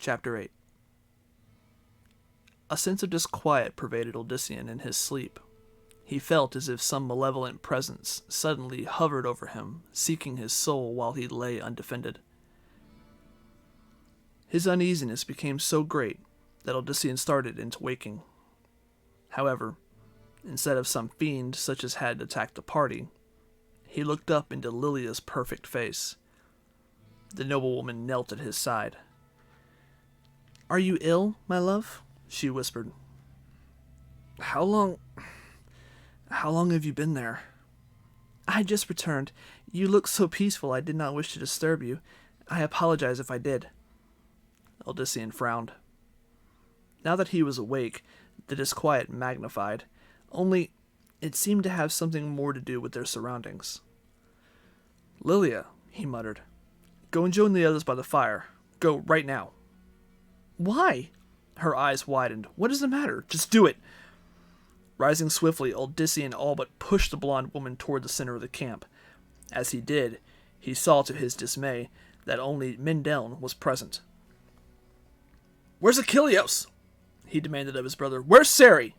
Chapter 8. A sense of disquiet pervaded Odyssean in his sleep. He felt as if some malevolent presence suddenly hovered over him, seeking his soul while he lay undefended. His uneasiness became so great that Odyssean started into waking. However, instead of some fiend such as had attacked the party, he looked up into Lilia's perfect face. The noblewoman knelt at his side. "Are you ill, my love?" she whispered. How long have you been there?" "I just returned. You look so peaceful I did not wish to disturb you. I apologize if I did." Odyssean frowned. Now that he was awake, the disquiet magnified, only it seemed to have something more to do with their surroundings. "Lilia," he muttered, "go and join the others by the fire. Go, right now." "Why?" Her eyes widened. "What is the matter? Just do it!" Rising swiftly, Odyssean all but pushed the blonde woman toward the center of the camp. As he did, he saw to his dismay that only Mindeln was present. "Where's Achilleos?" he demanded of his brother. "Where's Sari?"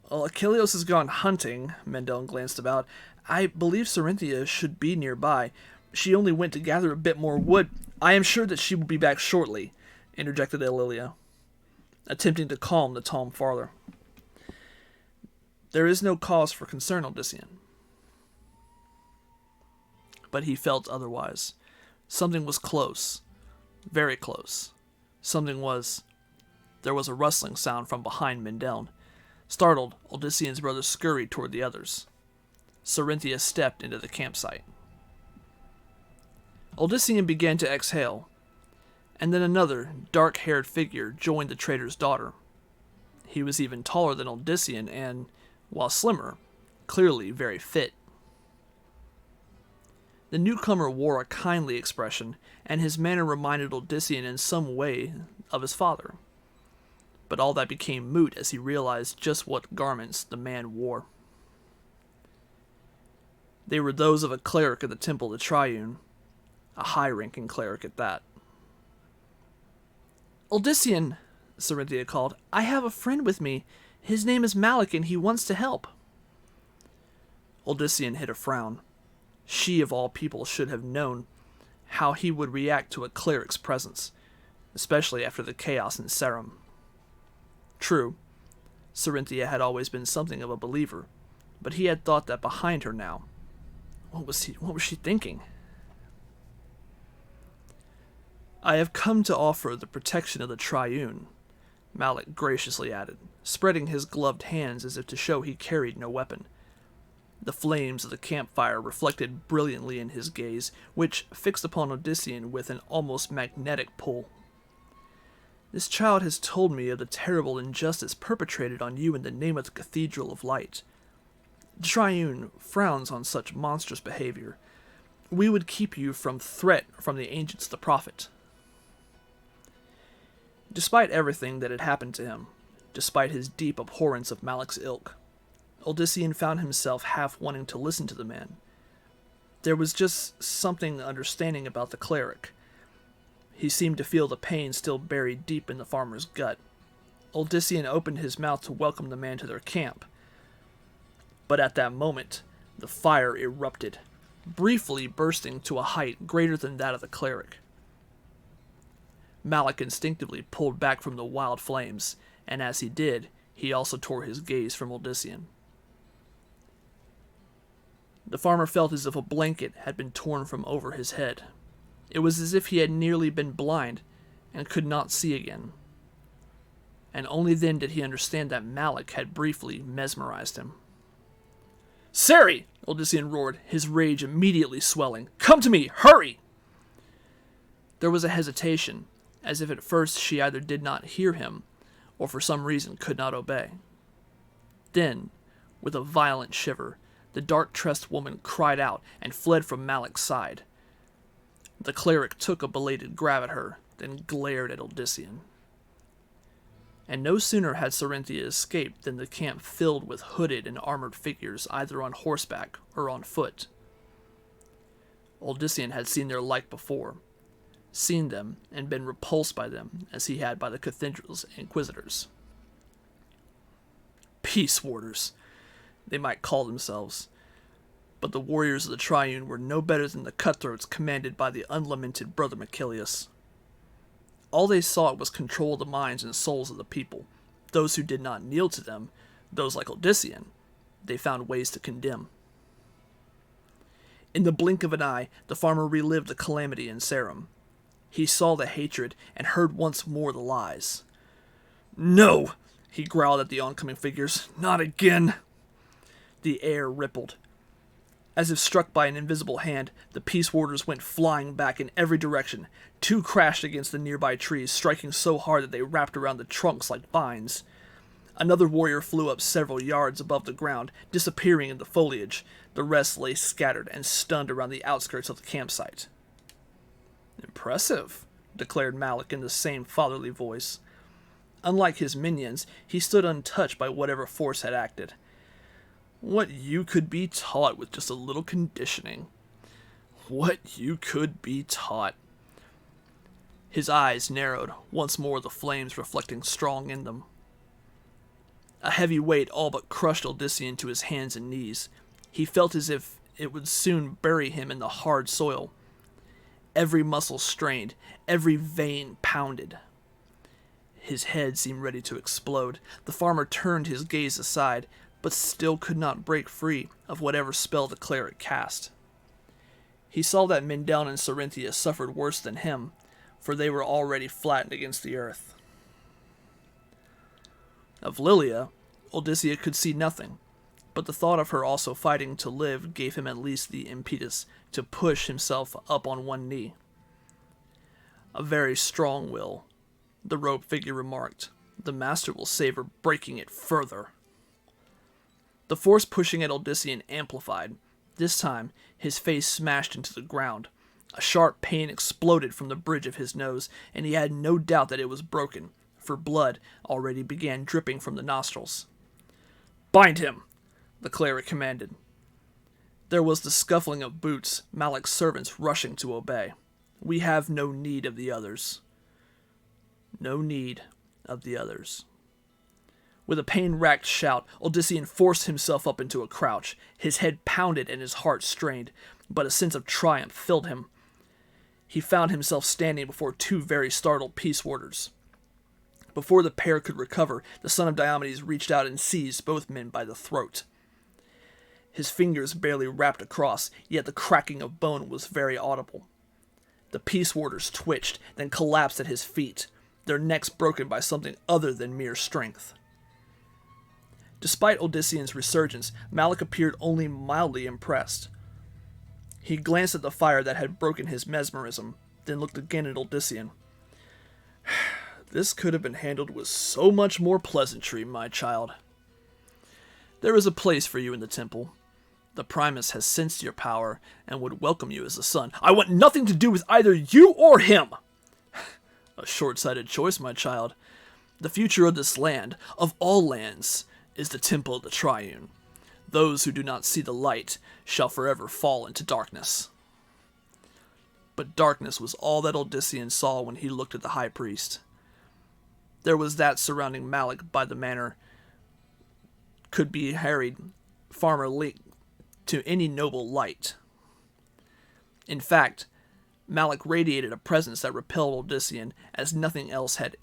"Well, Achilleos has gone hunting." Mindeln glanced about. "I believe Cerynthia should be nearby. She only went to gather a bit more wood." "I am sure that she will be back shortly," interjected Lilia, attempting to calm the Tom farther. "There is no cause for concern, Odyssean." But he felt otherwise. Something was close. Very close. There was a rustling sound from behind Mindeln. Startled, Odyssean's brother scurried toward the others. Cerynthia stepped into the campsite. Odyssean began to exhale, and then another dark-haired figure joined the trader's daughter. He was even taller than Odyssean and, while slimmer, clearly very fit. The newcomer wore a kindly expression, and his manner reminded Odyssean in some way of his father. But all that became moot as he realized just what garments the man wore. They were those of a cleric of the Temple of the Triune, a high-ranking cleric at that. "Odyssean," Cerynthia called, "I have a friend with me. His name is Malik, and he wants to help." Odyssean hid a frown. She, of all people, should have known how he would react to a cleric's presence, especially after the chaos in Sarum. True, Cerynthia had always been something of a believer, but he had thought that behind her now. What was she thinking? "I have come to offer the protection of the Triune," Malik graciously added, spreading his gloved hands as if to show he carried no weapon. The flames of the campfire reflected brilliantly in his gaze, which fixed upon Odyssean with an almost magnetic pull. "This child has told me of the terrible injustice perpetrated on you in the name of the Cathedral of Light. The Triune frowns on such monstrous behavior. We would keep you from threat from the Ancients of the Prophet." Despite everything that had happened to him, despite his deep abhorrence of Malik's ilk, Odyssean found himself half wanting to listen to the man. There was just something understanding about the cleric. He seemed to feel the pain still buried deep in the farmer's gut. Odyssean opened his mouth to welcome the man to their camp. But at that moment, the fire erupted, briefly bursting to a height greater than that of the cleric. Malik instinctively pulled back from the wild flames, and as he did, he also tore his gaze from Odyssean. The farmer felt as if a blanket had been torn from over his head. It was as if he had nearly been blind and could not see again. And only then did he understand that Malik had briefly mesmerized him. "Sari!" Odyssean roared, his rage immediately swelling. "Come to me! Hurry!" There was a hesitation, as if at first she either did not hear him, or for some reason could not obey. Then, with a violent shiver, the dark-tressed woman cried out and fled from Malik's side. The cleric took a belated grab at her, then glared at Odyssean. And no sooner had Cerynthia escaped than the camp filled with hooded and armored figures either on horseback or on foot. Odyssean had seen their like before. seen them and been repulsed by them as he had by the cathedral's inquisitors. Peace warders, they might call themselves, but the warriors of the Triune were no better than the cutthroats commanded by the unlamented Brother Machilius. All they sought was control of the minds and souls of the people. Those who did not kneel to them, those like Odyssean, they found ways to condemn. In the blink of an eye, the farmer relived the calamity in Sarum. He saw the hatred and heard once more the lies. "No!" he growled at the oncoming figures. "Not again!" The air rippled. As if struck by an invisible hand, the peace warders went flying back in every direction. Two crashed against the nearby trees, striking so hard that they wrapped around the trunks like vines. Another warrior flew up several yards above the ground, disappearing in the foliage. The rest lay scattered and stunned around the outskirts of the campsite. "Impressive," declared Malik in the same fatherly voice. Unlike his minions, he stood untouched by whatever force had acted. What you could be taught with just a little conditioning. What you could be taught. His eyes narrowed, once more the flames reflecting strong in them. A heavy weight all but crushed Odyssean to his hands and knees. He felt as if it would soon bury him in the hard soil. Every muscle strained, every vein pounded. His head seemed ready to explode. The farmer turned his gaze aside, but still could not break free of whatever spell the cleric cast. He saw that Mindel and Cerynthia suffered worse than him, for they were already flattened against the earth. Of Lilia, Odysseus could see nothing, but the thought of her also fighting to live gave him at least the impetus to push himself up on one knee. "A very strong will," the robed figure remarked. "The master will savor breaking it further." The force pushing at Odyssean amplified. This time, his face smashed into the ground. A sharp pain exploded from the bridge of his nose, and he had no doubt that it was broken, for blood already began dripping from the nostrils. "Bind him!" the cleric commanded. There was the scuffling of boots, Malik's servants rushing to obey. "We have no need of the others." No need of the others. With a pain-racked shout, Odyssean forced himself up into a crouch. His head pounded and his heart strained, but a sense of triumph filled him. He found himself standing before two very startled peace warders. Before the pair could recover, the son of Diomedes reached out and seized both men by the throat. His fingers barely wrapped across, yet the cracking of bone was very audible. The peace warders twitched, then collapsed at his feet, their necks broken by something other than mere strength. Despite Odyssean's resurgence, Malik appeared only mildly impressed. He glanced at the fire that had broken his mesmerism, then looked again at Odyssean. "This could have been handled with so much more pleasantry, my child. There is a place for you in the temple. The Primus has sensed your power and would welcome you as a son." "I want nothing to do with either you or him!" "A short-sighted choice, my child. The future of this land, of all lands, is the temple of the Triune. Those who do not see the light shall forever fall into darkness." But darkness was all that Odyssean saw when he looked at the high priest. There was that surrounding Malik by the manor could be harried farmer linked to any noble light. In fact, Malik radiated a presence that repelled Odyssean as nothing else had,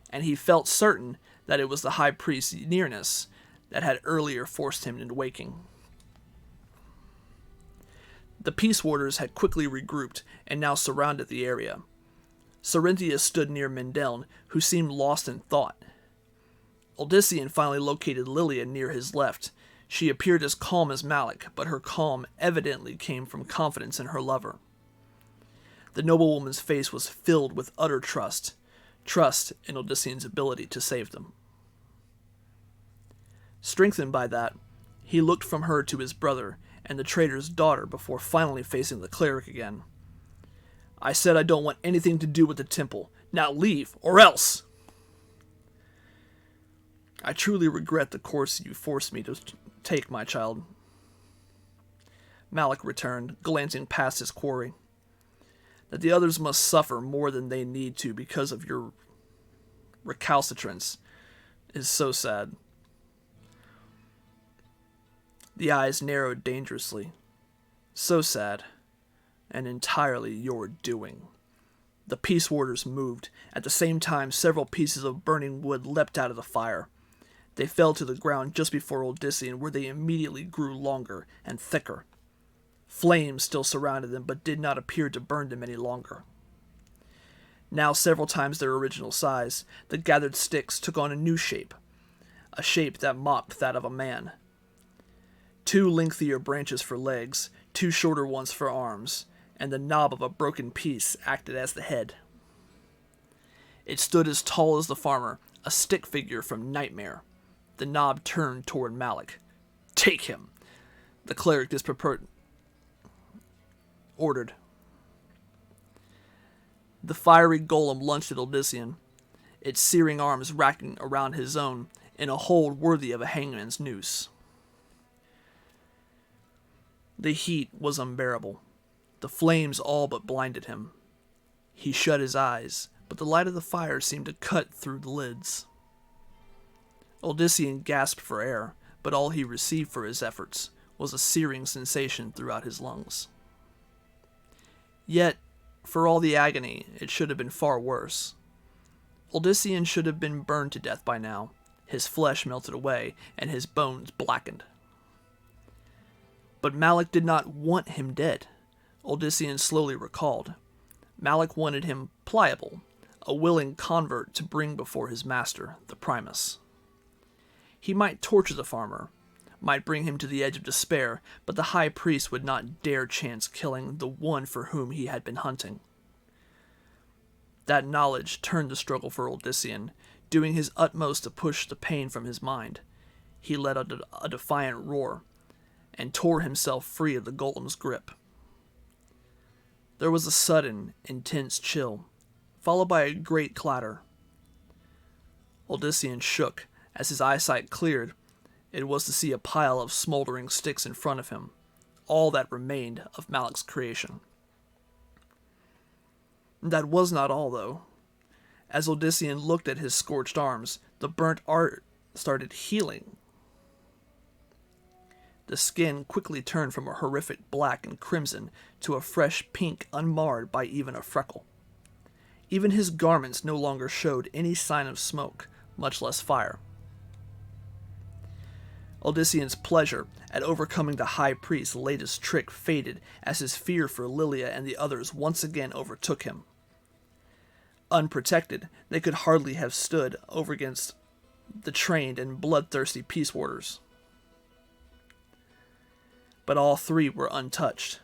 and he felt certain that it was the high priest's nearness that had earlier forced him into waking. The peace warders had quickly regrouped and now surrounded the area. Cerynthia stood near Mindel, who seemed lost in thought. Odyssean finally located Lilia near his left. She appeared as calm as Malik, but her calm evidently came from confidence in her lover. The noblewoman's face was filled with utter trust in Odyssean's ability to save them. Strengthened by that, he looked from her to his brother and the trader's daughter before finally facing the cleric again. "I said I don't want anything to do with the temple. Now leave, or else!" "I truly regret the course you forced me to take, my child," Malik returned, glancing past his quarry. that the others must suffer more than they need to because of your recalcitrance is so sad. The eyes narrowed dangerously. So sad, and entirely your doing. The peace warders moved. At the same time, several pieces of burning wood leapt out of the fire. They fell to the ground just before Odyssean, where they immediately grew longer and thicker. Flames still surrounded them, but did not appear to burn them any longer. Now several times their original size, the gathered sticks took on a new shape, a shape that mocked that of a man. 2 lengthier branches for legs, 2 shorter ones for arms, and the knob of a broken piece acted as the head. It stood as tall as the farmer, a stick figure from Nightmare. The knob turned toward Malik. "Take him," the cleric ordered. The fiery golem lunged at Odyssean, its searing arms wrapping around his own in a hold worthy of a hangman's noose. The heat was unbearable. The flames all but blinded him. He shut his eyes, but the light of the fire seemed to cut through the lids. Odyssean gasped for air, but all he received for his efforts was a searing sensation throughout his lungs. Yet, for all the agony, it should have been far worse. Odyssean should have been burned to death by now, his flesh melted away, and his bones blackened. But Malik did not want him dead, Odyssean slowly recalled. Malik wanted him pliable, a willing convert to bring before his master, the Primus. He might torture the farmer, might bring him to the edge of despair, but the high priest would not dare chance killing the one for whom he had been hunting. That knowledge turned the struggle for Odyssean, doing his utmost to push the pain from his mind. He let out a defiant roar, and tore himself free of the golem's grip. There was a sudden, intense chill, followed by a great clatter. Odyssean shook. As his eyesight cleared, it was to see a pile of smoldering sticks in front of him, all that remained of Malik's creation. That was not all, though. As Odyssean looked at his scorched arms, the burnt art started healing. The skin quickly turned from a horrific black and crimson to a fresh pink unmarred by even a freckle. Even his garments no longer showed any sign of smoke, much less fire. Odyssean's pleasure at overcoming the high priest's latest trick faded as his fear for Lilia and the others once again overtook him. Unprotected, they could hardly have stood over against the trained and bloodthirsty peace warders. But all 3 were untouched.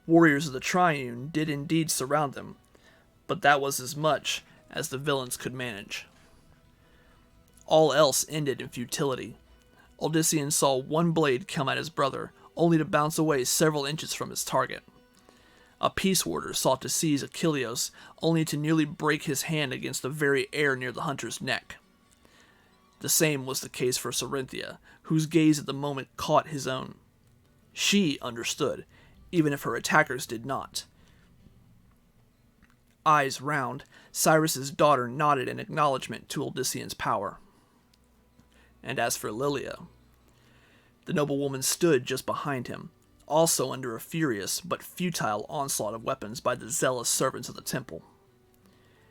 Warriors of the Triune did indeed surround them, but that was as much as the villains could manage. All else ended in futility. Odyssean saw one blade come at his brother, only to bounce away several inches from his target. A peace warder sought to seize Achilleos, only to nearly break his hand against the very air near the hunter's neck. The same was the case for Cerinthia, whose gaze at the moment caught his own. She understood, even if her attackers did not. Eyes round, Cyrus's daughter nodded in acknowledgement to Odyssean's power. And as for Lilia, the noblewoman stood just behind him, also under a furious but futile onslaught of weapons by the zealous servants of the temple.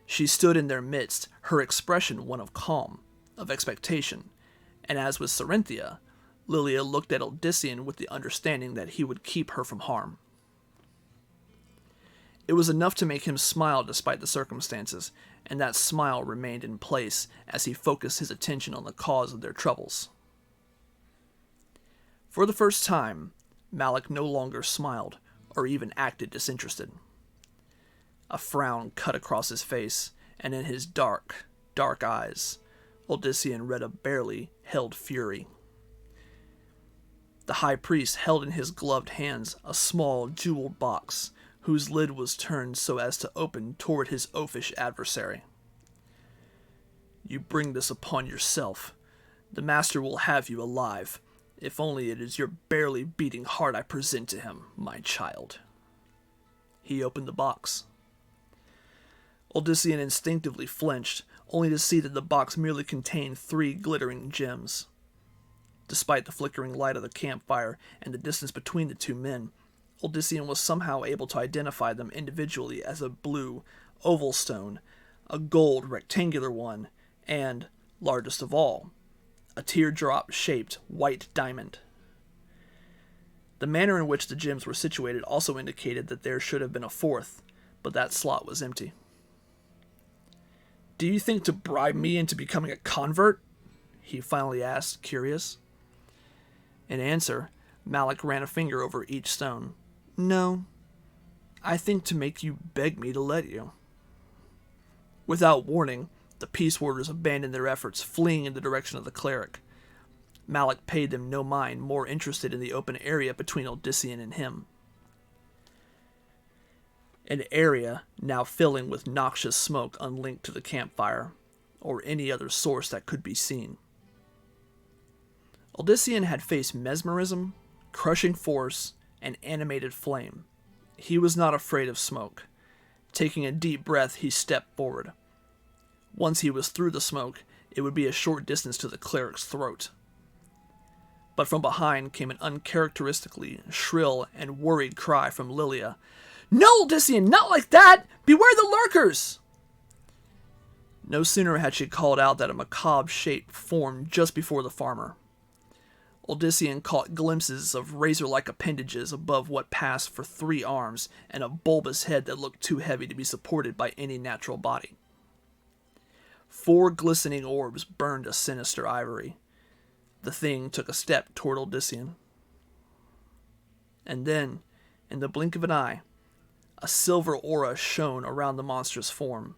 She stood in their midst, her expression one of calm, of expectation, and as with Cerinthia, Lilia looked at Odyssean with the understanding that he would keep her from harm. It was enough to make him smile despite the circumstances, and that smile remained in place as he focused his attention on the cause of their troubles. For the first time, Malik no longer smiled, or even acted disinterested. A frown cut across his face, and in his dark, dark eyes, Odyssean read a barely held fury. The high priest held in his gloved hands a small, jeweled box, whose lid was turned so as to open toward his oafish adversary. "You bring this upon yourself. The master will have you alive, if only it is your barely beating heart I present to him, my child." He opened the box. Odyssean instinctively flinched, only to see that the box merely contained 3 glittering gems. Despite the flickering light of the campfire and the distance between the 2 men, Odyssean was somehow able to identify them individually as a blue, oval stone, a gold, rectangular one, and, largest of all, a teardrop-shaped white diamond. The manner in which the gems were situated also indicated that there should have been a 4th, but that slot was empty. "Do you think to bribe me into becoming a convert?" he finally asked, curious. In answer, Malik ran a finger over each stone. "No, I think to make you beg me to let you." Without warning, the peace warders abandoned their efforts, fleeing in the direction of the cleric. Malik paid them no mind, more interested in the open area between Odyssean and him. An area now filling with noxious smoke unlinked to the campfire, or any other source that could be seen. Odyssean had faced mesmerism, crushing force, and animated flame. He was not afraid of smoke. Taking a deep breath, he stepped forward. Once he was through the smoke, it would be a short distance to the cleric's throat. But from behind came an uncharacteristically shrill and worried cry from Lilia. "No, Odyssean, not like that! Beware the lurkers!" No sooner had she called out that a macabre shape formed just before the farmer. Odyssean caught glimpses of razor-like appendages above what passed for 3 arms and a bulbous head that looked too heavy to be supported by any natural body. 4 glistening orbs burned a sinister ivory. The thing took a step toward Odyssean. And then, in the blink of an eye, a silver aura shone around the monstrous form.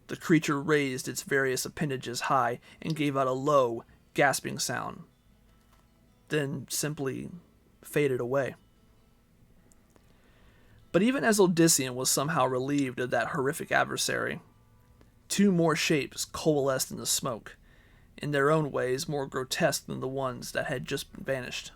The creature raised its various appendages high and gave out a low, gasping sound, then simply faded away. But even as Odyssean was somehow relieved of that horrific adversary, 2 more shapes coalesced in the smoke, in their own ways more grotesque than the ones that had just vanished.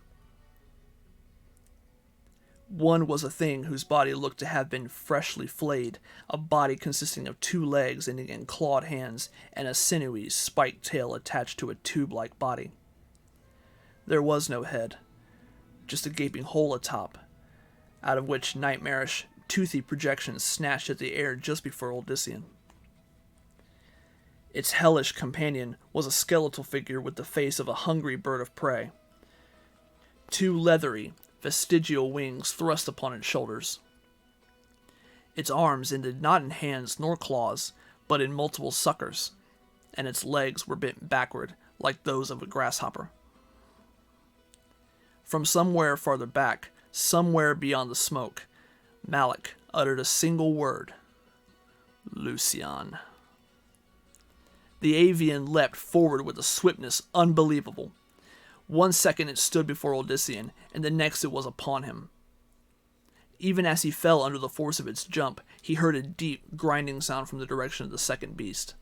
One was a thing whose body looked to have been freshly flayed, a body consisting of 2 legs ending in clawed hands and a sinewy, spiked tail attached to a tube-like body. There was no head, just a gaping hole atop, out of which nightmarish, toothy projections snatched at the air just before Odyssean. Its hellish companion was a skeletal figure with the face of a hungry bird of prey. 2 leathery, vestigial wings thrust upon its shoulders. Its arms ended not in hands nor claws, but in multiple suckers, and its legs were bent backward like those of a grasshopper. From somewhere farther back, somewhere beyond the smoke, Malik uttered a single word. "Lucian." The avian leapt forward with a swiftness unbelievable. 1 second it stood before Odyssean, and the next it was upon him. Even as he fell under the force of its jump, he heard a deep, grinding sound from the direction of the second beast.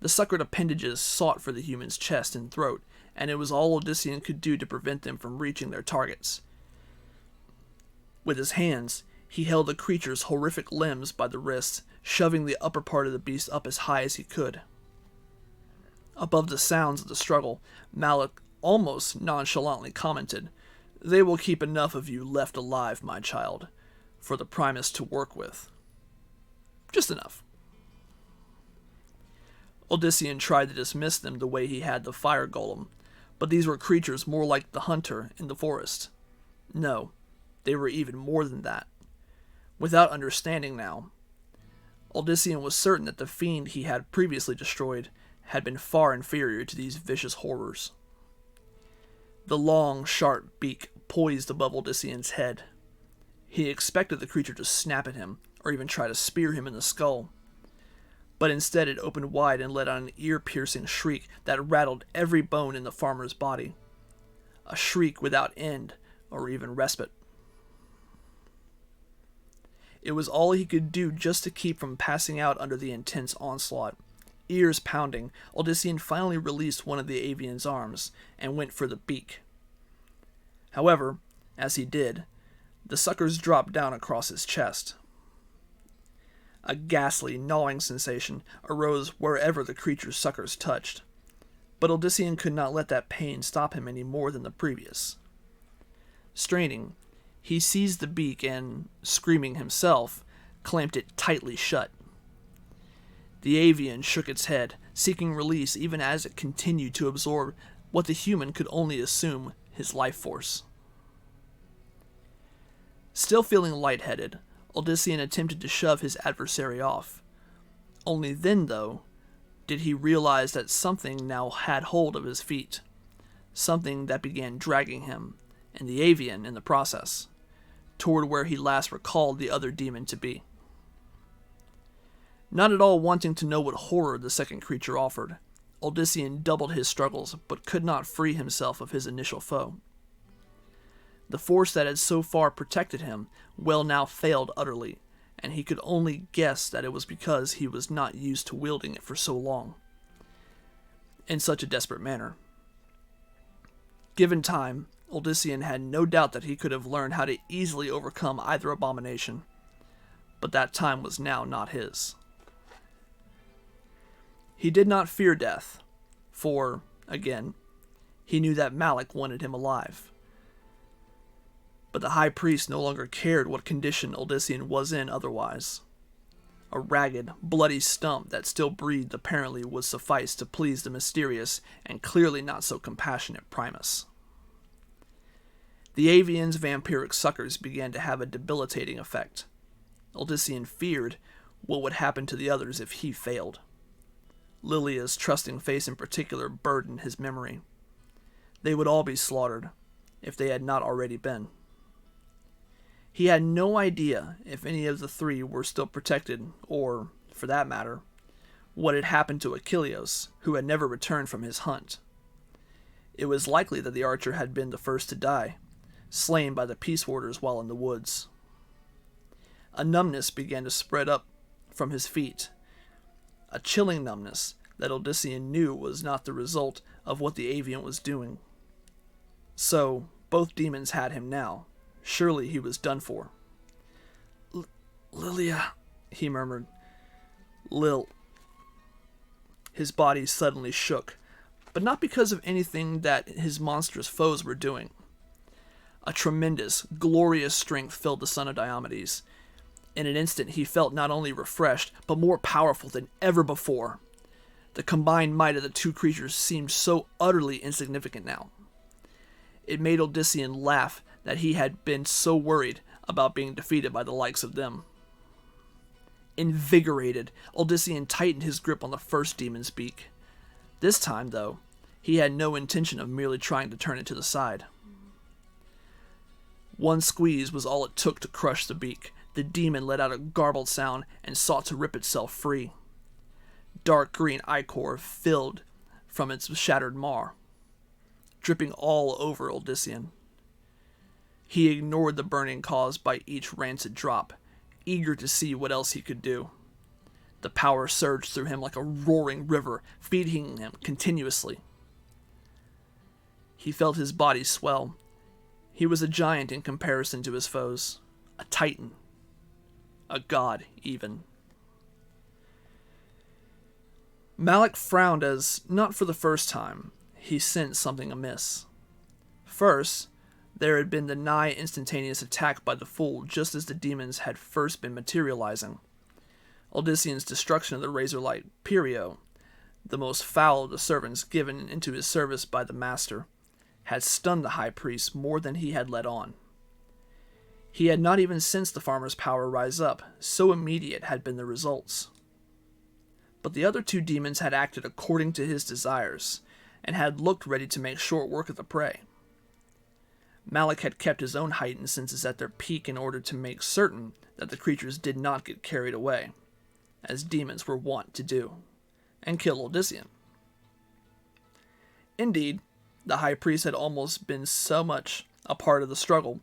The suckered appendages sought for the human's chest and throat, and it was all Odyssean could do to prevent them from reaching their targets. With his hands, he held the creature's horrific limbs by the wrists, shoving the upper part of the beast up as high as he could. Above the sounds of the struggle, Malik almost nonchalantly commented, "They will keep enough of you left alive, my child, for the Primus to work with. Just enough." Odyssean tried to dismiss them the way he had the fire golem, but these were creatures more like the hunter in the forest. No, they were even more than that. Without understanding now, Odyssean was certain that the fiend he had previously destroyed had been far inferior to these vicious horrors. The long, sharp beak poised above Odyssean's head. He expected the creature to snap at him, or even try to spear him in the skull. But instead it opened wide and let out an ear-piercing shriek that rattled every bone in the farmer's body. A shriek without end, or even respite. It was all he could do just to keep from passing out under the intense onslaught. Ears pounding, Odyssean finally released one of the avian's arms, and went for the beak. However, as he did, the suckers dropped down across his chest. A ghastly, gnawing sensation arose wherever the creature's suckers touched, but Odyssean could not let that pain stop him any more than the previous. Straining, he seized the beak and, screaming himself, clamped it tightly shut. The avian shook its head, seeking release even as it continued to absorb what the human could only assume his life force. Still feeling lightheaded, Odyssean attempted to shove his adversary off. Only then, though, did he realize that something now had hold of his feet, something that began dragging him, and the avian in the process, toward where he last recalled the other demon to be. Not at all wanting to know what horror the second creature offered, Odyssean doubled his struggles, but could not free himself of his initial foe. The force that had so far protected him well now failed utterly, and he could only guess that it was because he was not used to wielding it for so long, in such a desperate manner. Given time, Odyssean had no doubt that he could have learned how to easily overcome either abomination, but that time was now not his. He did not fear death, for, again, he knew that Malik wanted him alive. But the high priest no longer cared what condition Odyssean was in otherwise. A ragged, bloody stump that still breathed apparently would suffice to please the mysterious and clearly not so compassionate Primus. The avian's vampiric suckers began to have a debilitating effect. Odyssean feared what would happen to the others if he failed. Lilia's trusting face in particular burdened his memory. They would all be slaughtered, if they had not already been. He had no idea if any of the three were still protected, or, for that matter, what had happened to Achilleos, who had never returned from his hunt. It was likely that the archer had been the first to die, slain by the peace warders while in the woods. A numbness began to spread up from his feet, a chilling numbness that Odyssean knew was not the result of what the avian was doing. So, both demons had him now. Surely he was done for. Lilia, he murmured. Lil. His body suddenly shook, but not because of anything that his monstrous foes were doing. A tremendous, glorious strength filled the son of Diomedes. In an instant he felt not only refreshed, but more powerful than ever before. The combined might of the two creatures seemed so utterly insignificant now. It made Odyssean laugh that he had been so worried about being defeated by the likes of them. Invigorated, Odyssean tightened his grip on the first demon's beak. This time, though, he had no intention of merely trying to turn it to the side. One squeeze was all it took to crush the beak. The demon let out a garbled sound and sought to rip itself free. Dark green ichor filled from its shattered maw, dripping all over Odyssean. He ignored the burning caused by each rancid drop, eager to see what else he could do. The power surged through him like a roaring river, feeding him continuously. He felt his body swell. He was a giant in comparison to his foes, a titan, a god even. Malik frowned as, not for the first time, he sensed something amiss. First, there had been the nigh instantaneous attack by the fool just as the demons had first been materializing. Odyssean's destruction of the razor-light Perio, the most foul of the servants given into his service by the master, had stunned the high priest more than he had let on. He had not even sensed the farmer's power rise up, so immediate had been the results. But the other two demons had acted according to his desires, and had looked ready to make short work of the prey. Malik had kept his own heightened senses at their peak in order to make certain that the creatures did not get carried away, as demons were wont to do, and kill Odyssean. Indeed, the high priest had almost been so much a part of the struggle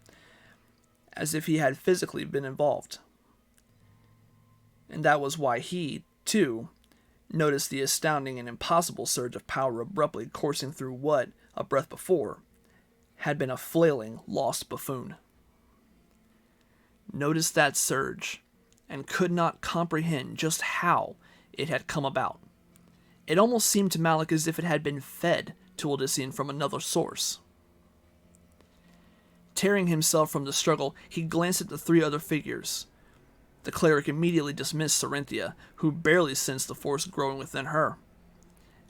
as if he had physically been involved. And that was why he, too, noticed the astounding and impossible surge of power abruptly coursing through what, a breath before, had been a flailing, lost buffoon. Notice that surge, and could not comprehend just how it had come about. It almost seemed to Malik as if it had been fed to Odyssean from another source. Tearing himself from the struggle, he glanced at the three other figures. The cleric immediately dismissed Cerynthia, who barely sensed the force growing within her,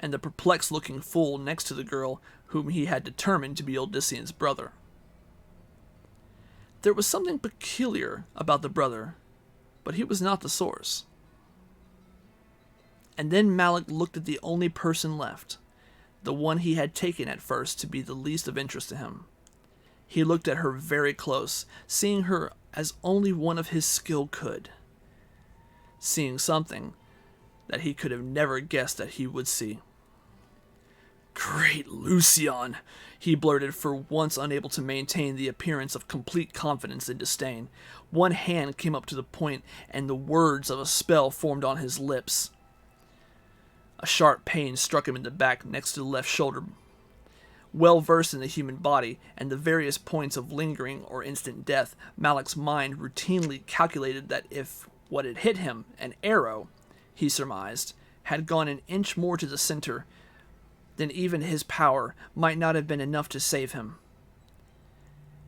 and the perplexed-looking fool next to the girl whom he had determined to be Odyssean's brother. There was something peculiar about the brother, but he was not the source. And then Malik looked at the only person left, the one he had taken at first to be the least of interest to him. He looked at her very close, seeing her as only one of his skill could. Seeing something that he could have never guessed that he would see. "Great Lucian," he blurted, for once unable to maintain the appearance of complete confidence and disdain. One hand came up to the point, and the words of a spell formed on his lips. A sharp pain struck him in the back next to the left shoulder. Well versed in the human body and the various points of lingering or instant death, Malik's mind routinely calculated that if what had hit him, an arrow, he surmised, had gone an inch more to the center, then even his power might not have been enough to save him.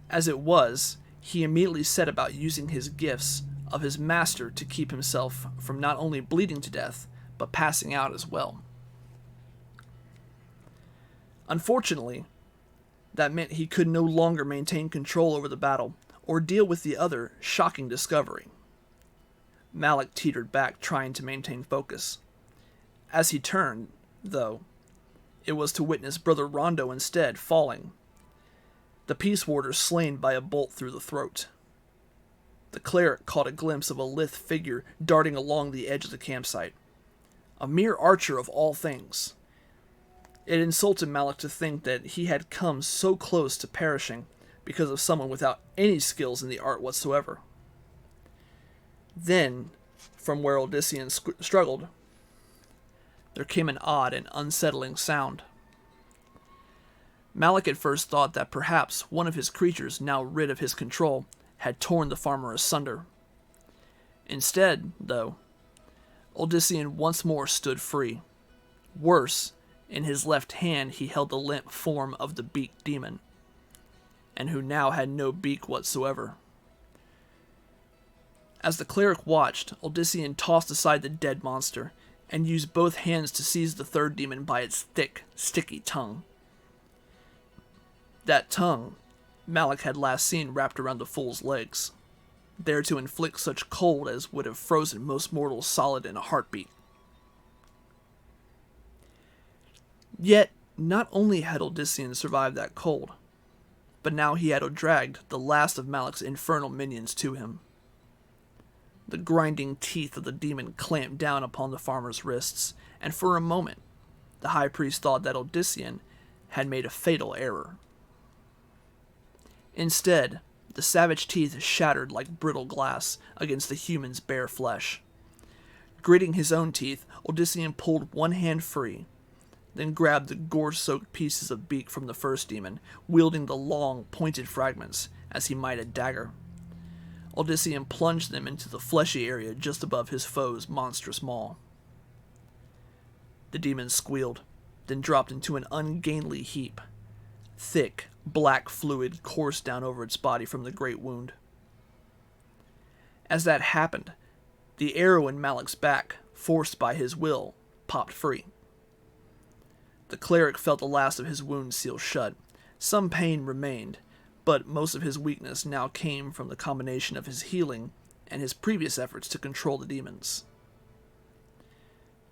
As it was, he immediately set about using his gifts of his master to keep himself from not only bleeding to death, but passing out as well. Unfortunately, that meant he could no longer maintain control over the battle, or deal with the other shocking discovery. Malik teetered back, trying to maintain focus. As he turned, though, it was to witness Brother Rondo instead falling, the peace warder slain by a bolt through the throat. The cleric caught a glimpse of a lithe figure darting along the edge of the campsite. A mere archer of all things. It insulted Malik to think that he had come so close to perishing because of someone without any skills in the art whatsoever. Then, from where Odyssean struggled, there came an odd and unsettling sound. Malik at first thought that perhaps one of his creatures, now rid of his control, had torn the farmer asunder. Instead, though, Odyssean once more stood free. Worse, in his left hand he held the limp form of the beaked demon, and who now had no beak whatsoever. As the cleric watched, Odyssean tossed aside the dead monster, and used both hands to seize the third demon by its thick, sticky tongue. That tongue Malik had last seen wrapped around the fool's legs, there to inflict such cold as would have frozen most mortals solid in a heartbeat. Yet, not only had Odyssean survived that cold, but now he had dragged the last of Malik's infernal minions to him. The grinding teeth of the demon clamped down upon the farmer's wrists, and for a moment, the high priest thought that Odyssean had made a fatal error. Instead, the savage teeth shattered like brittle glass against the human's bare flesh. Gritting his own teeth, Odyssean pulled one hand free, then grabbed the gore-soaked pieces of beak from the first demon, wielding the long, pointed fragments as he might a dagger. Odyssean plunged them into the fleshy area just above his foe's monstrous maw. The demon squealed, then dropped into an ungainly heap. Thick, black fluid coursed down over its body from the great wound. As that happened, the arrow in Malik's back, forced by his will, popped free. The cleric felt the last of his wounds seal shut. Some pain remained, but most of his weakness now came from the combination of his healing and his previous efforts to control the demons.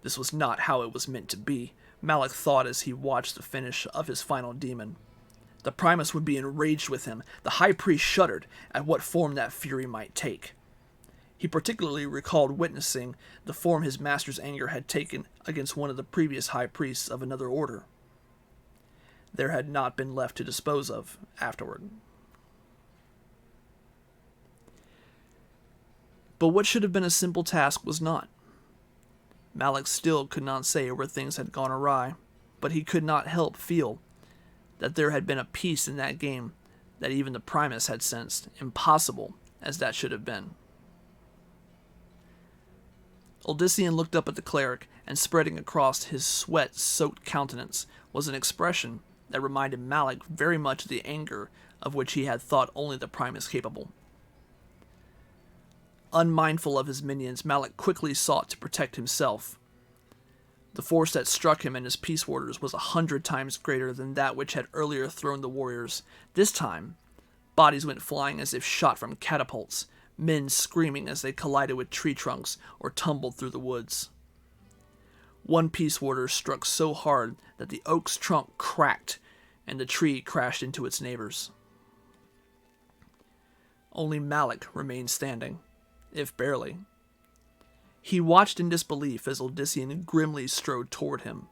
This was not how it was meant to be, Malik thought as he watched the finish of his final demon. The Primus would be enraged with him. The high priest shuddered at what form that fury might take. He particularly recalled witnessing the form his master's anger had taken against one of the previous high priests of another order. There had not been left to dispose of afterward. But what should have been a simple task was not. Malik still could not say where things had gone awry, but he could not help feel that there had been a piece in that game that even the Primus had sensed, impossible as that should have been. Odyssean looked up at the cleric, and spreading across his sweat-soaked countenance was an expression that reminded Malik very much of the anger of which he had thought only the Primus capable. Unmindful of his minions, Malik quickly sought to protect himself. The force that struck him and his peace warders was 100 times greater than that which had earlier thrown the warriors. This time, bodies went flying as if shot from catapults, men screaming as they collided with tree trunks or tumbled through the woods. One peace warder struck so hard that the oak's trunk cracked and the tree crashed into its neighbors. Only Malik remained standing, if barely. He watched in disbelief as Odyssean grimly strode toward him.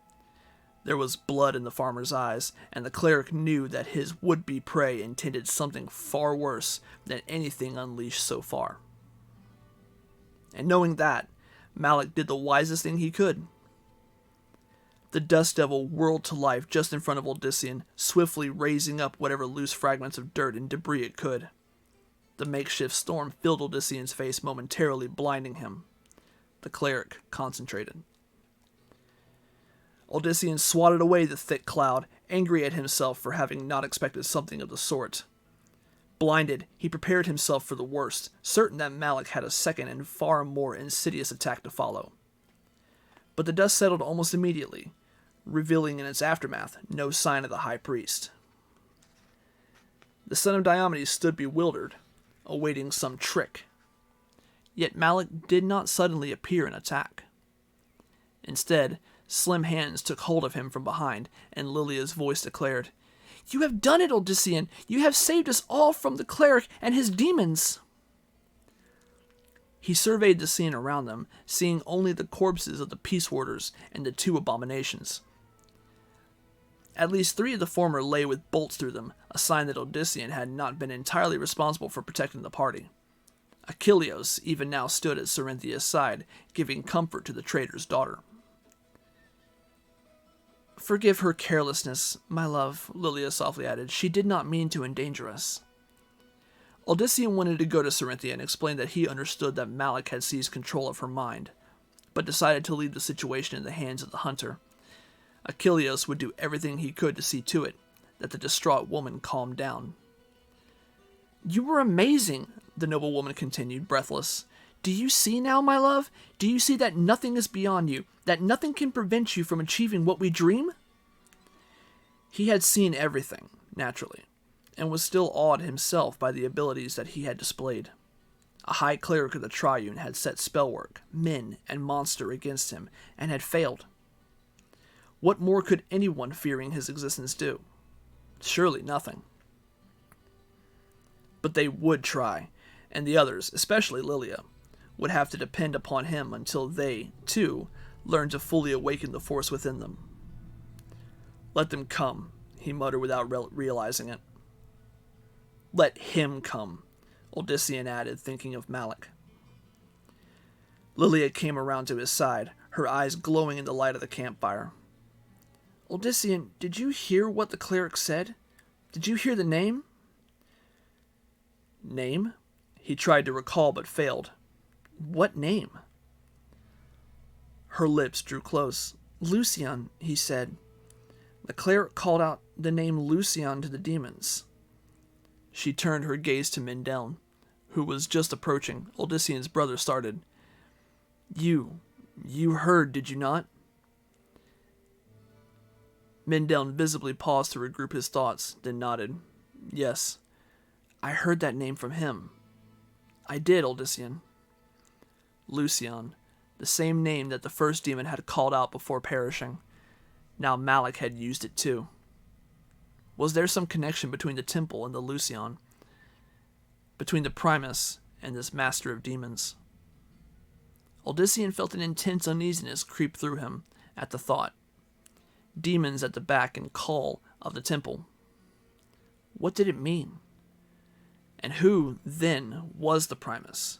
There was blood in the farmer's eyes, and the cleric knew that his would-be prey intended something far worse than anything unleashed so far. And knowing that, Malik did the wisest thing he could. The dust devil whirled to life just in front of Odyssean, swiftly raising up whatever loose fragments of dirt and debris it could. The makeshift storm filled Odyssean's face, momentarily blinding him. The cleric concentrated. Odyssean swatted away the thick cloud, angry at himself for having not expected something of the sort. Blinded, he prepared himself for the worst, certain that Malik had a second and far more insidious attack to follow. But the dust settled almost immediately, revealing in its aftermath no sign of the high priest. The son of Diomedes stood bewildered, awaiting some trick. Yet Malik did not suddenly appear and attack. Instead, slim hands took hold of him from behind, and Lilia's voice declared, "You have done it, Odyssean! You have saved us all from the cleric and his demons!" He surveyed the scene around them, seeing only the corpses of the peace warders and the 2 abominations. At least 3 of the former lay with bolts through them, a sign that Odyssean had not been entirely responsible for protecting the party. Achilleos even now stood at Cerinthia's side, giving comfort to the traitor's daughter. "Forgive her carelessness, my love," Lilia softly added. "She did not mean to endanger us." Odyssean wanted to go to Cerinthia and explain that he understood that Malik had seized control of her mind, but decided to leave the situation in the hands of the hunter. Achilleos would do everything he could to see to it that the distraught woman calmed down. "You were amazing," the noble woman continued, breathless. "Do you see now, my love? Do you see that nothing is beyond you, that nothing can prevent you from achieving what we dream?" He had seen everything, naturally, and was still awed himself by the abilities that he had displayed. A high cleric of the Triune had set spellwork, men, and monster against him, and had failed. What more could anyone fearing his existence do? Surely nothing. But they would try, and the others, especially Lilia, would have to depend upon him until they, too, learned to fully awaken the force within them. "Let them come," he muttered without realizing it. "Let him come," Odyssean added, thinking of Malik. Lilia came around to his side, her eyes glowing in the light of the campfire. "Odyssean, did you hear what the cleric said? Did you hear the name?" "Name?" He tried to recall but failed. "What name?" Her lips drew close. "Lucian," he said. "The cleric called out the name Lucian to the demons." She turned her gaze to Mindel, who was just approaching. Odyssean's brother started. You heard, did you not?" Mindel visibly paused to regroup his thoughts, then nodded. "Yes, I heard that name from him." "I did, Odyssean." Lucian, the same name that the first demon had called out before perishing. Now Malik had used it too. Was there some connection between the temple and the Lucian? Between the Primus and this master of demons? Odyssean felt an intense uneasiness creep through him at the thought. Demons at the back and call of the temple. What did it mean? And who, then, was the Primus,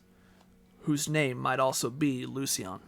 whose name might also be Lucian?